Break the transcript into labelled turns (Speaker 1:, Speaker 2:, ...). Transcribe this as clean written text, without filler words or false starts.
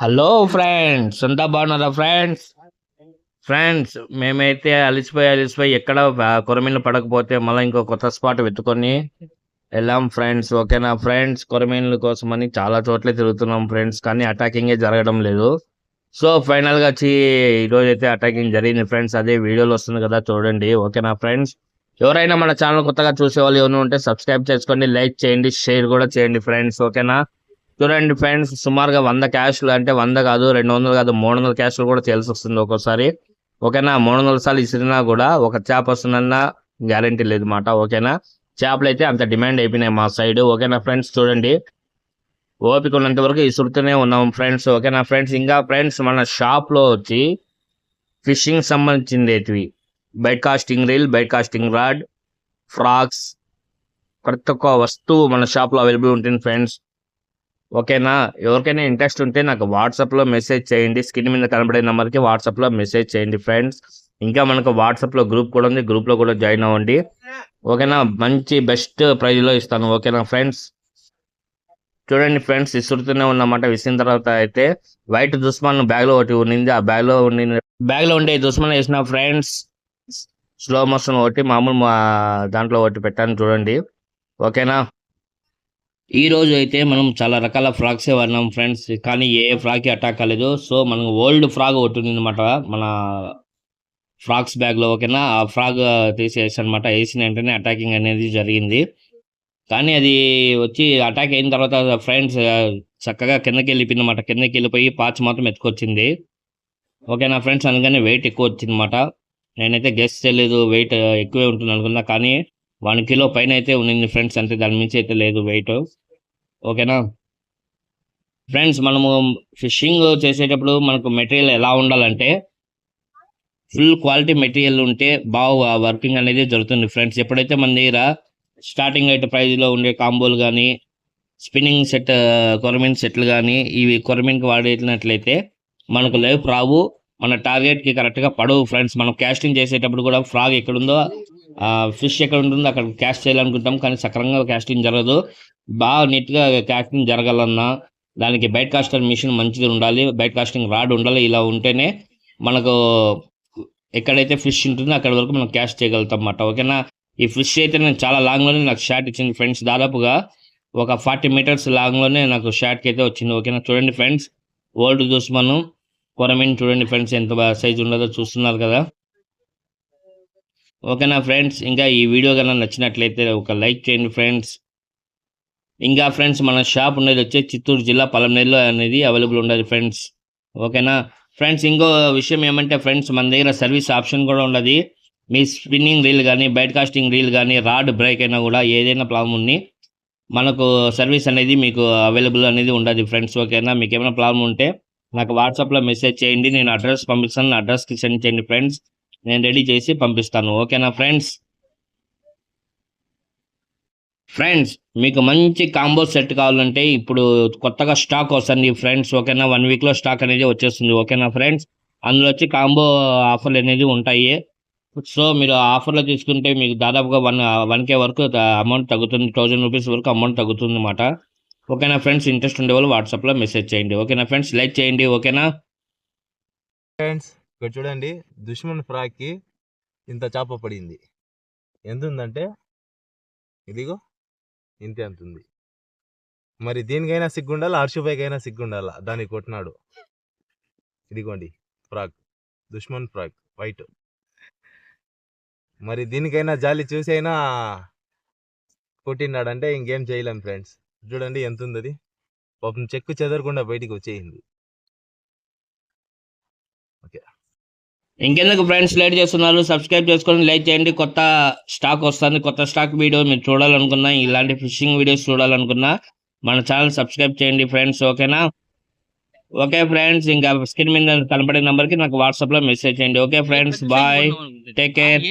Speaker 1: Hello friends, అంతా బాగున్నారా friends? Friends, మేమైతే అలిసిపోయి ఎక్కడ కొరమీన్లు పడకపోతే మళ్ళీ ఇంకో కొత్త స్పాట్ వెతుకొని వెళ్ళాం ఫ్రెండ్స్. ఓకేనా ఫ్రెండ్స్, కొరమీన్ల కోసమని చాలా చోట్ల తిరుగుతున్నాం ఫ్రెండ్స్, కానీ అటాకింగే జరగడం లేదు. సో ఫైనల్గా వచ్చి ఈరోజు అయితే అటాకింగ్ జరిగింది ఫ్రెండ్స్. అదే వీడియోలో వస్తుంది కదా, చూడండి. ఓకేనా ఫ్రెండ్స్, ఎవరైనా మన ఛానల్ కొత్తగా చూసే వాళ్ళు ఎవరు ఉంటే సబ్స్క్రైబ్ చేసుకోండి, లైక్ చేయండి, షేర్ కూడా చేయండి ఫ్రెండ్స్. ఓకేనా, చూడండి ఫ్రెండ్స్, సుమారుగా 100 క్యాష్లు, అంటే 100 కాదు, 200 కాదు, 300 క్యాష్లు కూడా తెలిసి వస్తుంది ఒక్కోసారి. ఓకేనా, 300 సార్లు ఇసిరినా కూడా ఒక చేప వస్తుందన్న గ్యారంటీ లేదు మాట. ఓకేనా, చేపలు అయితే అంత డిమాండ్ అయిపోయినాయి మా సైడ్. ఓకేనా ఫ్రెండ్స్, చూడండి, ఓపిక ఉన్నంత వరకు ఇసురుతూనే ఉన్నాం ఫ్రెండ్స్. ఓకేనా ఫ్రెండ్స్, ఇంకా ఫ్రెండ్స్ మన షాప్లో వచ్చి ఫిషింగ్ సంబంధించింది bait casting reel, bait casting rod, frogs, ప్రతి ఒక్క వస్తువు మన షాప్లో అవైలబుల్ ఉంటుంది ఫ్రెండ్స్. ఓకేనా, ఎవరికైనా ఇంట్రెస్ట్ ఉంటే నాకు వాట్సాప్లో మెసేజ్ చేయండి. స్క్రీన్ మీద కనబడే నెంబర్కి వాట్సాప్లో మెసేజ్ చేయండి ఫ్రెండ్స్. ఇంకా మనకు వాట్సాప్లో గ్రూప్ కూడా ఉంది, గ్రూప్లో కూడా జాయిన్ అవ్వండి. ఓకేనా, మంచి బెస్ట్ ప్రైజ్లో ఇస్తాను. ఓకేనా ఫ్రెండ్స్, చూడండి ఫ్రెండ్స్, ఇసురుతూనే ఉన్నమాట. విసిన తర్వాత అయితే వైట్ దుస్మాన్ బ్యాగ్లో ఒకటి ఉండింది, ఆ బ్యాగ్లో ఉండే దుస్మాన్ వేసిన ఫ్రెండ్స్. స్లో మోషన్ ఒకటి, మామూలు దాంట్లో ఒకటి పెట్టాను చూడండి. ఓకేనా, ఈ రోజు అయితే మనం చాలా రకాల ఫ్రాక్సే వాడినాం ఫ్రెండ్స్, కానీ ఏ ఫ్రాక్కి అటాక్ కాలేదు. సో మనం ఓల్డ్ ఫ్రాగ్ ఒకటి ఉంది అనమాట మన ఫ్రాక్స్ బ్యాగ్లో. ఓకేనా, ఆ ఫ్రాగ్ తీసేసి అనమాట, వేసిన వెంటనే అటాకింగ్ అనేది జరిగింది. కానీ అది వచ్చి అటాక్ అయిన తర్వాత ఫ్రెండ్స్ చక్కగా కిందకి వెళ్ళిపోయింది అనమాట. కిందకి వెళ్ళిపోయి పాచ్ మాత్రం ఎత్తుకొచ్చింది. ఓకేనా ఫ్రెండ్స్, అందుకని వెయిట్ ఎక్కువ వచ్చింది అనమాట. నేనైతే గెస్ చేయలేదు, వెయిట్ ఎక్కువే ఉంటుంది అనుకున్నా, కానీ 1 కిలో పైన అయితే ఉండింది ఫ్రెండ్స్, అంతే, దాని మించి అయితే లేదు వెయిట్. ఓకేనా ఫ్రెండ్స్, మనము ఫిషింగ్ చేసేటప్పుడు మనకు మెటీరియల్ ఎలా ఉండాలంటే ఫుల్ క్వాలిటీ మెటీరియల్ ఉంటే బాగా వర్కింగ్ అనేది జరుగుతుంది ఫ్రెండ్స్. ఎప్పుడైతే మన దగ్గర స్టార్టింగ్ అయితే ప్రైజ్లో ఉండే కాంబోలు కానీ, స్పిన్నింగ్ సెట్, కొరమీన్ సెట్లు కానీ, ఇవి కొరమీన్కి వాడేట్లయితే మనకు లైఫ్ రావు, మన టార్గెట్కి కరెక్ట్గా పడవు ఫ్రెండ్స్. మనం క్యాస్టింగ్ చేసేటప్పుడు కూడా ఫ్రాగ్ ఎక్కడుందో, ఫిష్ ఎక్కడ ఉంటుందో అక్కడ క్యాస్ట్ చేయాలనుకుంటాం, కానీ సక్రమంగా క్యాస్టింగ్ జరగదు. బాగా నీట్గా క్యాస్టింగ్ జరగాలన్నా దానికి బైట్ కాస్టర్ మిషన్ మంచిది ఉండాలి, బైట్ కాస్టింగ్ రాడ్ ఉండాలి. ఇలా ఉంటేనే మనకు ఎక్కడైతే ఫిష్ ఉంటుందో అక్కడ వరకు మనం క్యాస్ట్ చేయగలుగుతాం అన్నమాట. ఓకేనా, ఈ ఫిష్ అయితే నేను చాలా లాంగ్లోనే నాకు షాట్ ఇచ్చింది ఫ్రెండ్స్, దాదాపుగా ఒక 40 మీటర్స్ లాంగ్లోనే నాకు షాట్కి అయితే వచ్చింది. ఓకేనా, చూడండి ఫ్రెండ్స్, ఓల్డ్ దుస్మన్ కొరమీన్ చూడండి ఫ్రెండ్స్, ఎంత సైజు ఉండదో చూస్తున్నారు కదా. ఓకేనా ఫ్రెండ్స్, ఇంకా ఈ వీడియో కన్నా నచ్చినట్లయితే ఒక లైక్ చేయండి ఫ్రెండ్స్. ఇంకా ఫ్రెండ్స్, మన షాప్ ఉండేది వచ్చి చిత్తూరు జిల్లా పలంనేరులో అనేది అవైలబుల్ ఉండదు ఫ్రెండ్స్. ఓకేనా ఫ్రెండ్స్, ఇంకో విషయం ఏమంటే ఫ్రెండ్స్, మన దగ్గర సర్వీస్ ఆప్షన్ కూడా ఉండదు. మీ స్పిన్నింగ్ రీల్ కానీ, బైట్ కాస్టింగ్ రీల్ కానీ, రాడ్ బ్రేక్ అయినా కూడా ఏదైనా ప్రాబ్లం ఉంది, మనకు సర్వీస్ అనేది మీకు అవైలబుల్ అనేది ఉండదు ఫ్రెండ్స్. ఓకేనా, మీకు ఏమైనా ప్రాబ్లం ఉంటే నాకు వాట్సాప్లో మెసేజ్ చేయండి, నేను అడ్రస్ పంపిస్తాను, అడ్రస్కి సెండ్ చేయండి ఫ్రెండ్స్, నేను రెడీ చేసి పంపిస్తాను. ఓకేనా ఫ్రెండ్స్. ఫ్రెండ్స్, మీకు మంచి కాంబో సెట్ కావాలంటే ఇప్పుడు కొత్తగా స్టాక్ వస్తుంది ఫ్రెండ్స్. ఓకేనా, 1 వీక్లో స్టాక్ అనేది వచ్చేస్తుంది. ఓకేనా ఫ్రెండ్స్, అందులో వచ్చి కాంబో ఆఫర్లు అనేది ఉంటాయి. సో మీరు ఆఫర్లో తీసుకుంటే మీకు దాదాపుగా 1K వరకు అమౌంట్ తగ్గుతుంది, 1000 రూపీస్ వరకు అమౌంట్ తగ్గుతుంది అన్నమాట. ఓకేనా ఫ్రెండ్స్, ఇంట్రెస్ట్ ఉండే వాళ్ళు వాట్సాప్లో మెసేజ్ చేయండి. ఓకేనా ఫ్రెండ్స్, లైక్ చేయండి. ఓకేనా
Speaker 2: ఫ్రెండ్స్, ఇక్కడ చూడండి, దుష్మన్ ఫ్రాక్కి ఇంత చేప పడింది. ఎంత ఉందంటే ఇదిగో ఇంతే అంత ఉంది. మరి దీనికైనా సిగ్గుండాలి, హర్షుపైకైనా సిగ్గుండాలా, దానికి కొట్టినాడు. ఇదిగోండి ఫ్రాక్, దుష్మన్ ఫ్రాక్ వైట్. మరి దీనికైనా జాలి చూసి అయినా కొట్టినాడంటే ఇంకేం చేయలేం ఫ్రెండ్స్. చూడండి ఎంత ఉంది అది, పాపం చెక్కు చెదరకుండా బయటికి వచ్చేయింది. ఓకే,
Speaker 1: ఇంకెందుకు ఫ్రెండ్స్ లేట్ చేస్తున్నారు, సబ్స్క్రైబ్ చేసుకొని లైక్ చేయండి. కొత్త స్టాక్ వస్తుంది, కొత్త స్టాక్ వీడియో మీరు చూడాలనుకున్నా, ఇలాంటి ఫిషింగ్ వీడియోస్ చూడాలనుకున్నా మన ఛానల్ సబ్స్క్రైబ్ చేయండి ఫ్రెండ్స్. ఓకేనా, ఓకే ఫ్రెండ్స్, ఇంకా స్క్రీన్ మీద కనపడే నెంబర్కి నాకు వాట్సాప్లో మెసేజ్ చేయండి. Okay friends, bye, take care.